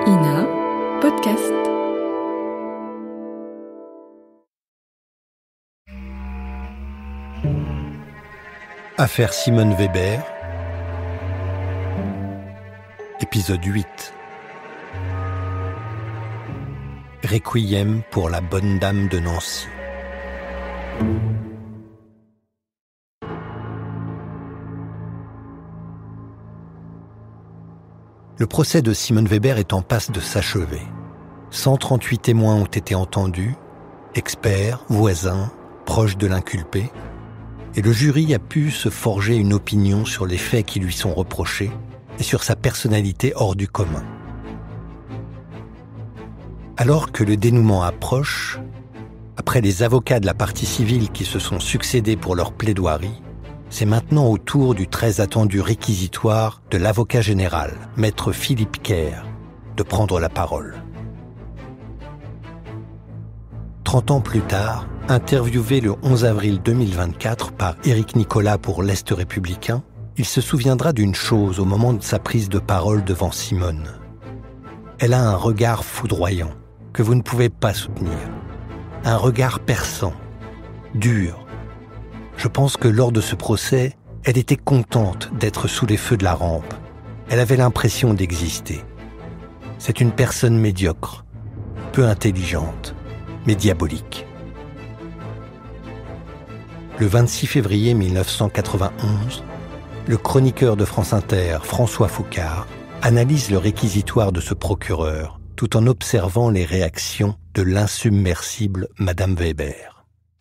INA Podcast. Affaire Simone Weber, épisode 8. Requiem pour la bonne dame de Nancy. Le procès de Simone Weber est en passe de s'achever. 138 témoins ont été entendus, experts, voisins, proches de l'inculpé, et le jury a pu se forger une opinion sur les faits qui lui sont reprochés et sur sa personnalité hors du commun. Alors que le dénouement approche, après les avocats de la partie civile qui se sont succédés pour leur plaidoirie, c'est maintenant au tour du très attendu réquisitoire de l'avocat général, maître Philippe Kerr, de prendre la parole. 30 ans plus tard, interviewé le 11 avril 2024 par Éric Nicolas pour l'Est républicain, il se souviendra d'une chose au moment de sa prise de parole devant Simone. Elle a un regard foudroyant que vous ne pouvez pas soutenir. Un regard perçant, dur. Je pense que lors de ce procès, elle était contente d'être sous les feux de la rampe. Elle avait l'impression d'exister. C'est une personne médiocre, peu intelligente, mais diabolique. Le 26 février 1991, le chroniqueur de France Inter, François Foucard, analyse le réquisitoire de ce procureur, tout en observant les réactions de l'insubmersible Madame Weber.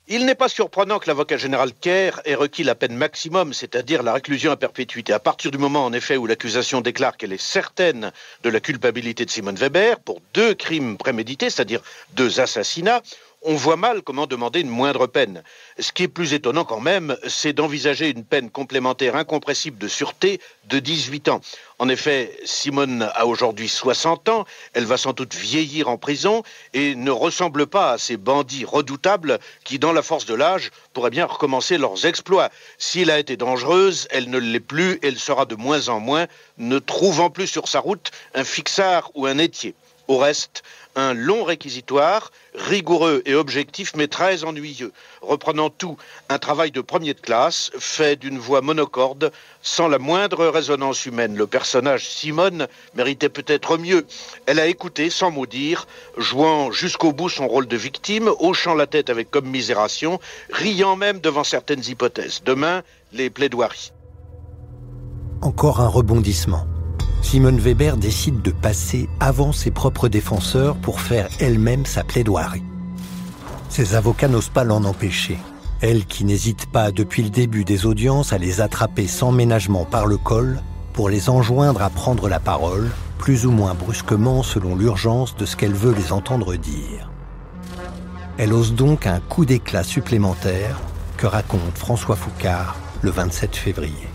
Il n'est pas surprenant que l'avocat général Kerr ait requis la peine maximum, c'est-à-dire la réclusion à perpétuité. À partir du moment, en effet, où l'accusation déclare qu'elle est certaine de la culpabilité de Simone Weber pour 2 crimes prémédités, c'est-à-dire 2 assassinats, on voit mal comment demander une moindre peine. Ce qui est plus étonnant quand même, c'est d'envisager une peine complémentaire incompressible de sûreté de 18 ans. En effet, Simone a aujourd'hui 60 ans, elle va sans doute vieillir en prison et ne ressemble pas à ces bandits redoutables qui, dans la force de l'âge, pourraient bien recommencer leurs exploits. Si elle a été dangereuse, elle ne l'est plus et elle sera de moins en moins, ne trouvant plus sur sa route un fixard ou un étier. Au reste, un long réquisitoire, rigoureux et objectif, mais très ennuyeux. Reprenant tout, un travail de premier de classe, fait d'une voix monocorde, sans la moindre résonance humaine. Le personnage Simone méritait peut-être mieux. Elle a écouté sans mot dire, jouant jusqu'au bout son rôle de victime, hochant la tête avec commisération, riant même devant certaines hypothèses. Demain, les plaidoiries. Encore un rebondissement. Simone Weber décide de passer avant ses propres défenseurs pour faire elle-même sa plaidoirie. Ses avocats n'osent pas l'en empêcher. Elle qui n'hésite pas depuis le début des audiences à les attraper sans ménagement par le col pour les enjoindre à prendre la parole, plus ou moins brusquement selon l'urgence de ce qu'elle veut les entendre dire. Elle ose donc un coup d'éclat supplémentaire que raconte François Foucard le 27 février.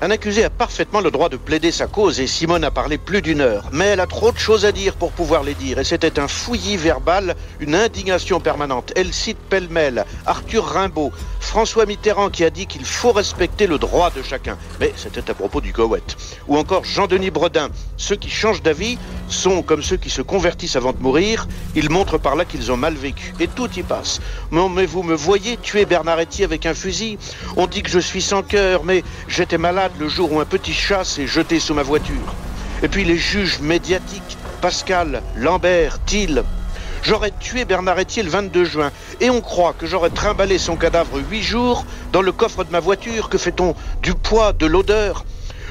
Un accusé a parfaitement le droit de plaider sa cause et Simone a parlé plus d'1 heure. Mais elle a trop de choses à dire pour pouvoir les dire et c'était un fouillis verbal, une indignation permanente. Elle cite pêle-mêle Arthur Rimbaud, François Mitterrand qui a dit qu'il faut respecter le droit de chacun. Mais c'était à propos du Koweït. Ou encore Jean-Denis Bredin. Ceux qui changent d'avis sont comme ceux qui se convertissent avant de mourir. Ils montrent par là qu'ils ont mal vécu. Et tout y passe. Non mais vous me voyez tuer Bernard Etier avec un fusil. On dit que je suis sans cœur, mais j'étais malade le jour où un petit chat s'est jeté sous ma voiture. Et puis les juges médiatiques, Pascal, Lambert, Thiel. J'aurais tué Bernard Etier le 22 juin et on croit que j'aurais trimballé son cadavre 8 jours dans le coffre de ma voiture. Que fait-on du poids, de l'odeur?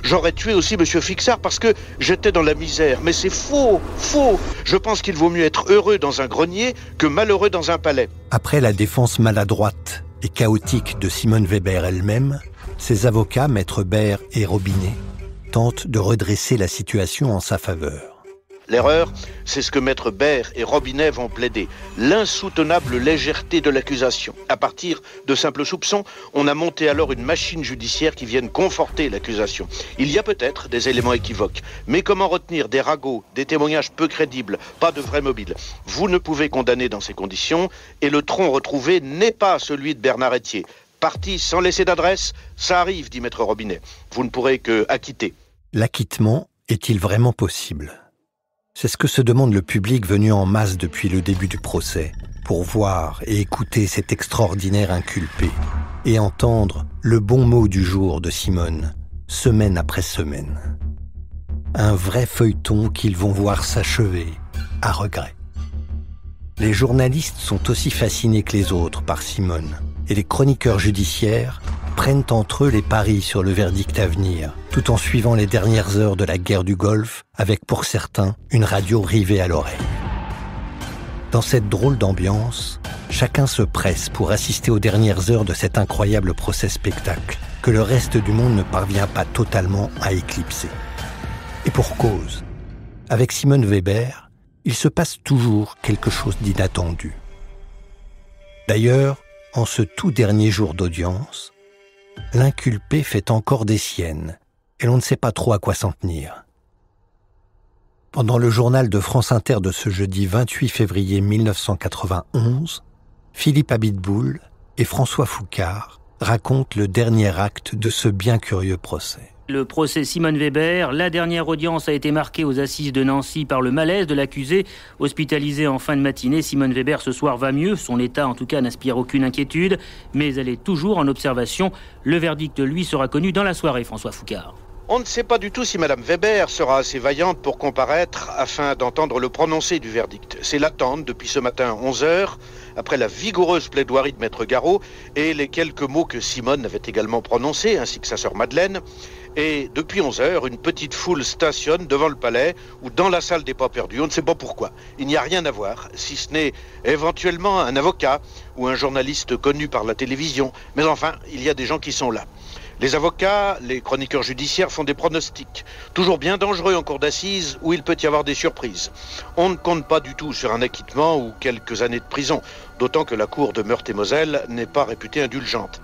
J'aurais tué aussi Monsieur Fixard parce que j'étais dans la misère. Mais c'est faux, faux. Je pense qu'il vaut mieux être heureux dans un grenier que malheureux dans un palais. Après la défense maladroite et chaotique de Simone Weber elle-même, ses avocats, Maître Baer et Robinet, tentent de redresser la situation en sa faveur. L'erreur, c'est ce que Maître Baer et Robinet vont plaider. L'insoutenable légèreté de l'accusation. À partir de simples soupçons, on a monté alors une machine judiciaire qui vienne conforter l'accusation. Il y a peut-être des éléments équivoques, mais comment retenir des ragots, des témoignages peu crédibles, pas de vrais mobiles? Vous ne pouvez condamner dans ces conditions, et le tronc retrouvé n'est pas celui de Bernard Etier. Parti sans laisser d'adresse, ça arrive, dit Maître Robinet. Vous ne pourrez que acquitter. L'acquittement est-il vraiment possible ? C'est ce que se demande le public venu en masse depuis le début du procès, pour voir et écouter cet extraordinaire inculpé et entendre le bon mot du jour de Simone, semaine après semaine. Un vrai feuilleton qu'ils vont voir s'achever à regret. Les journalistes sont aussi fascinés que les autres par Simone, et les chroniqueurs judiciaires prennent entre eux les paris sur le verdict à venir, tout en suivant les dernières heures de la guerre du Golfe, avec pour certains une radio rivée à l'oreille. Dans cette drôle d'ambiance, chacun se presse pour assister aux dernières heures de cet incroyable procès-spectacle que le reste du monde ne parvient pas totalement à éclipser. Et pour cause, avec Simone Weber, il se passe toujours quelque chose d'inattendu. D'ailleurs, en ce tout dernier jour d'audience, l'inculpé fait encore des siennes, et l'on ne sait pas trop à quoi s'en tenir. Pendant le journal de France Inter de ce jeudi 28 février 1991, Philippe Abitboul et François Foucard racontent le dernier acte de ce bien curieux procès. Le procès Simone Weber, la dernière audience a été marquée aux assises de Nancy par le malaise de l'accusé. Hospitalisée en fin de matinée, Simone Weber ce soir va mieux. Son état en tout cas n'inspire aucune inquiétude, mais elle est toujours en observation. Le verdict, lui, sera connu dans la soirée, François Foucard. On ne sait pas du tout si Madame Weber sera assez vaillante pour comparaître afin d'entendre le prononcé du verdict. C'est l'attente depuis ce matin 11h, après la vigoureuse plaidoirie de Maître Garot et les quelques mots que Simone avait également prononcés, ainsi que sa sœur Madeleine. Et depuis 11h, une petite foule stationne devant le palais ou dans la salle des pas perdus. On ne sait pas pourquoi. Il n'y a rien à voir, si ce n'est éventuellement un avocat ou un journaliste connu par la télévision. Mais enfin, il y a des gens qui sont là. Les avocats, les chroniqueurs judiciaires font des pronostics, toujours bien dangereux en cour d'assises où il peut y avoir des surprises. On ne compte pas du tout sur un acquittement ou quelques années de prison, d'autant que la cour de Meurthe-et-Moselle n'est pas réputée indulgente.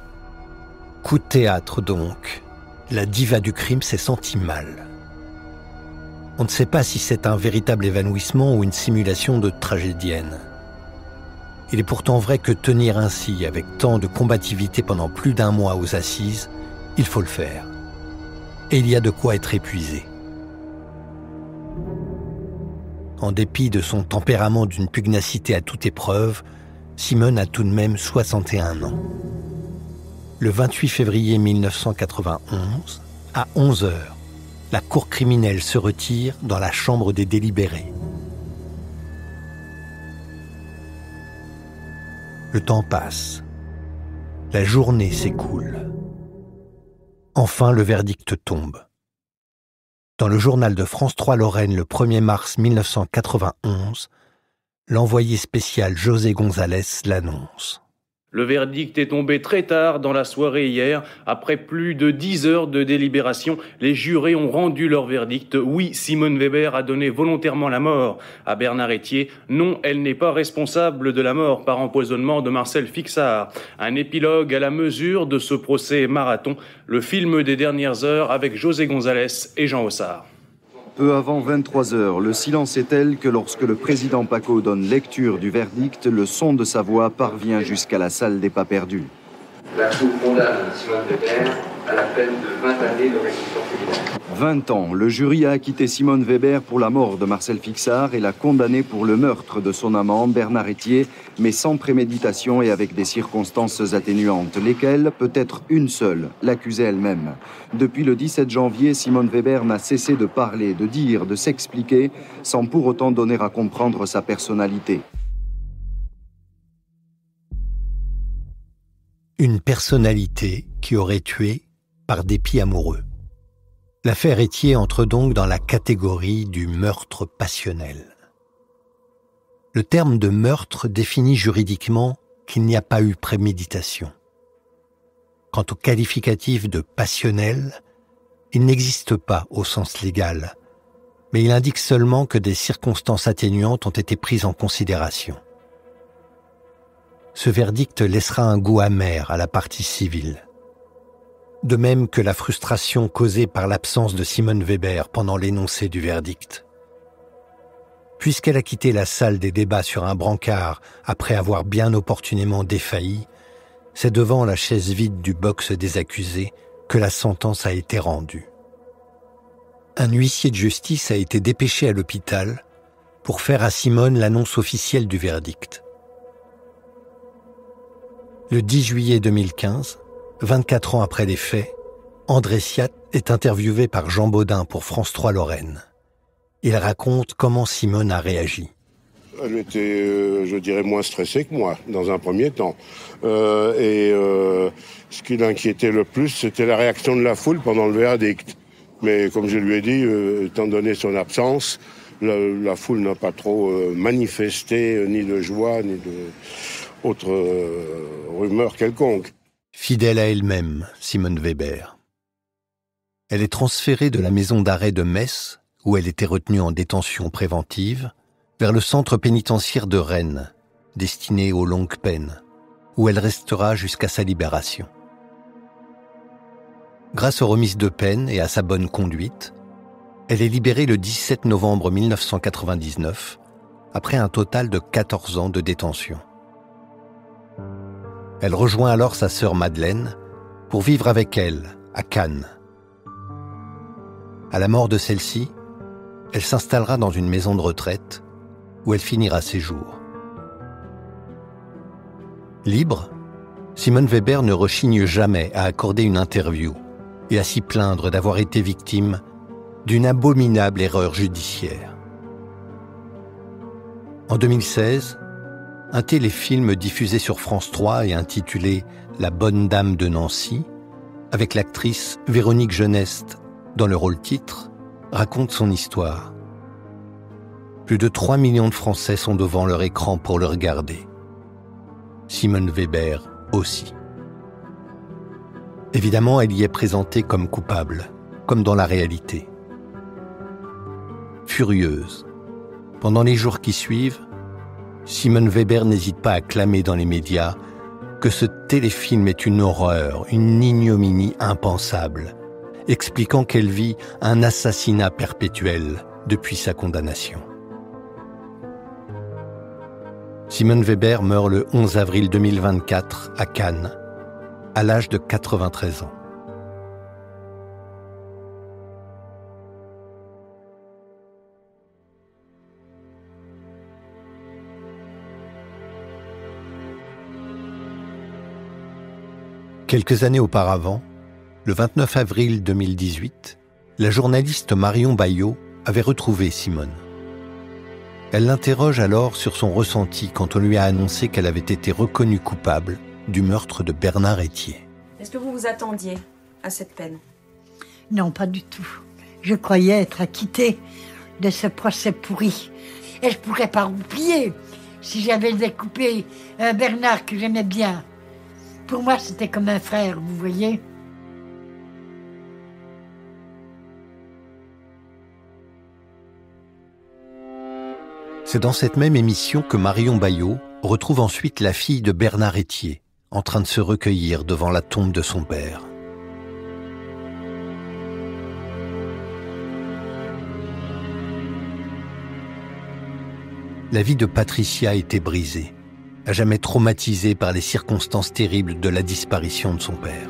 Coup de théâtre donc. La diva du crime s'est sentie mal. On ne sait pas si c'est un véritable évanouissement ou une simulation de tragédienne. Il est pourtant vrai que tenir ainsi, avec tant de combativité pendant plus d'1 mois aux assises, il faut le faire. Et il y a de quoi être épuisé. En dépit de son tempérament d'une pugnacité à toute épreuve, Simone a tout de même 61 ans. Le 28 février 1991, à 11h, la cour criminelle se retire dans la chambre des délibérés. Le temps passe. La journée s'écoule. Enfin, le verdict tombe. Dans le journal de France 3 Lorraine le 1er mars 1991, l'envoyé spécial José González l'annonce. Le verdict est tombé très tard dans la soirée hier. Après plus de 10 heures de délibération, les jurés ont rendu leur verdict. Oui, Simone Weber a donné volontairement la mort à Bernard Etier. Non, elle n'est pas responsable de la mort par empoisonnement de Marcel Fixard. Un épilogue à la mesure de ce procès marathon. Le film des dernières heures avec José González et Jean Ossard. Peu avant 23h, le silence est tel que lorsque le président Paco donne lecture du verdict, le son de sa voix parvient jusqu'à la salle des pas perdus. La Cour condamne Simone Weber à la peine de 20 années de réclusion criminelle. 20 ans, le jury a acquitté Simone Weber pour la mort de Marcel Fixard et l'a condamné pour le meurtre de son amant Bernard Etier, mais sans préméditation et avec des circonstances atténuantes, lesquelles, peut-être une seule, l'accusait elle-même. Depuis le 17 janvier, Simone Weber n'a cessé de parler, de dire, de s'expliquer, sans pour autant donner à comprendre sa personnalité. Une personnalité qui aurait tué par dépit amoureux. L'affaire Etier entre donc dans la catégorie du meurtre passionnel. Le terme de meurtre définit juridiquement qu'il n'y a pas eu préméditation. Quant au qualificatif de passionnel, il n'existe pas au sens légal, mais il indique seulement que des circonstances atténuantes ont été prises en considération. Ce verdict laissera un goût amer à la partie civile. De même que la frustration causée par l'absence de Simone Weber pendant l'énoncé du verdict. Puisqu'elle a quitté la salle des débats sur un brancard après avoir bien opportunément défailli, c'est devant la chaise vide du box des accusés que la sentence a été rendue. Un huissier de justice a été dépêché à l'hôpital pour faire à Simone l'annonce officielle du verdict. Le 10 juillet 2015, 24 ans après les faits, André Ciat est interviewé par Jean Baudin pour France 3 Lorraine. Il raconte comment Simone a réagi. Elle était, je dirais, moins stressée que moi, dans un premier temps. Ce qui l'inquiétait le plus, c'était la réaction de la foule pendant le verdict. Mais comme je lui ai dit, étant donné son absence, la foule n'a pas trop manifesté ni de joie, ni d'autres rumeurs quelconques. Fidèle à elle-même, Simone Weber. Elle est transférée de la maison d'arrêt de Metz, où elle était retenue en détention préventive, vers le centre pénitentiaire de Rennes, destiné aux longues peines, où elle restera jusqu'à sa libération. Grâce aux remises de peine et à sa bonne conduite, elle est libérée le 17 novembre 1999, après un total de 14 ans de détention. Elle rejoint alors sa sœur Madeleine pour vivre avec elle à Cannes. À la mort de celle-ci, elle s'installera dans une maison de retraite où elle finira ses jours. Libre, Simone Weber ne rechigne jamais à accorder une interview et à s'y plaindre d'avoir été victime d'une abominable erreur judiciaire. En 2016, un téléfilm diffusé sur France 3 et intitulé « La bonne dame de Nancy », avec l'actrice Véronique Geneste dans le rôle titre, raconte son histoire. Plus de 3 millions de Français sont devant leur écran pour le regarder. Simone Weber aussi. Évidemment, elle y est présentée comme coupable, comme dans la réalité. Furieuse, pendant les jours qui suivent, Simone Weber n'hésite pas à clamer dans les médias que ce téléfilm est une horreur, une ignominie impensable, expliquant qu'elle vit un assassinat perpétuel depuis sa condamnation. Simone Weber meurt le 11 avril 2024 à Cannes, à l'âge de 93 ans. Quelques années auparavant, le 29 avril 2018, la journaliste Marion Bayot avait retrouvé Simone. Elle l'interroge alors sur son ressenti quand on lui a annoncé qu'elle avait été reconnue coupable du meurtre de Bernard Etier. Est-ce que vous vous attendiez à cette peine ? Non, pas du tout. Je croyais être acquittée de ce procès pourri. Et je ne pourrais pas oublier si j'avais découpé Bernard que j'aimais bien. Pour moi, c'était comme un frère, vous voyez. C'est dans cette même émission que Marion Bayot retrouve ensuite la fille de Bernard Etier, en train de se recueillir devant la tombe de son père. La vie de Patricia était brisée, à jamais traumatisée par les circonstances terribles de la disparition de son père.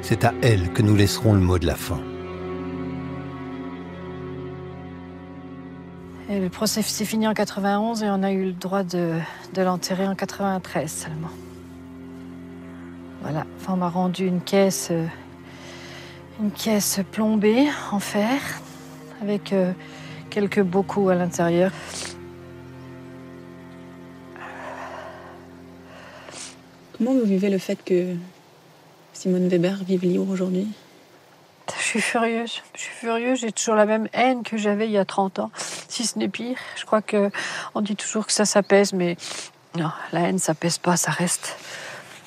C'est à elle que nous laisserons le mot de la fin. Et le procès s'est fini en 91 et on a eu le droit de l'enterrer en 93 seulement. Voilà, enfin, on m'a rendu une caisse plombée en fer avec quelques bocaux à l'intérieur. Comment vous vivez le fait que Simone Weber vive libre aujourd'hui ? Je suis furieuse, j'ai toujours la même haine que j'avais il y a 30 ans, si ce n'est pire. Je crois qu'on dit toujours que ça s'apaise, mais non, la haine s'apaise pas, ça reste.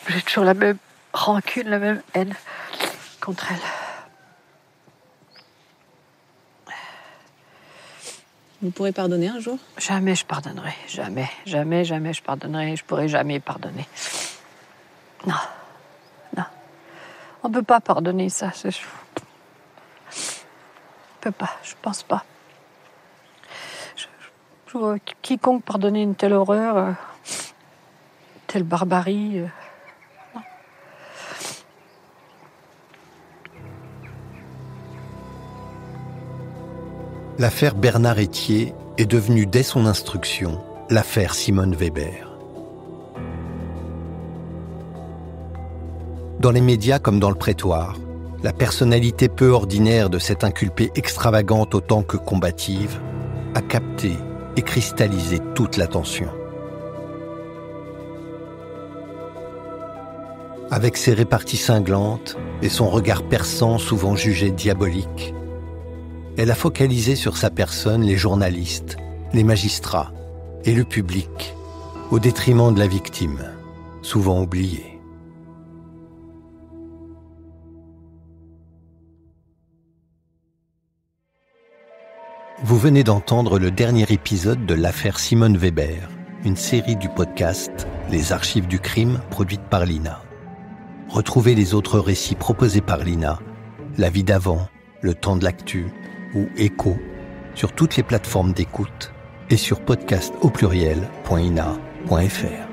J'ai toujours la même rancune, la même haine contre elle. Vous pourrez pardonner un jour ? Jamais je pardonnerai, jamais je pardonnerai, je pourrai jamais pardonner. Non. On peut pas pardonner ça, on peut pas, je pense pas. Je vois quiconque pardonner une telle horreur, telle barbarie. Non. L'affaire Bernard Etier est devenue dès son instruction l'affaire Simone Weber. Dans les médias comme dans le prétoire, la personnalité peu ordinaire de cette inculpée extravagante autant que combative a capté et cristallisé toute l'attention. Avec ses réparties cinglantes et son regard perçant souvent jugé diabolique, elle a focalisé sur sa personne les journalistes, les magistrats et le public, au détriment de la victime, souvent oubliée. Vous venez d'entendre le dernier épisode de l'affaire Simone Weber, une série du podcast Les Archives du crime produite par l'INA. Retrouvez les autres récits proposés par l'INA, La vie d'avant, Le temps de l'actu ou Écho, sur toutes les plateformes d'écoute et sur podcast@ina.fr.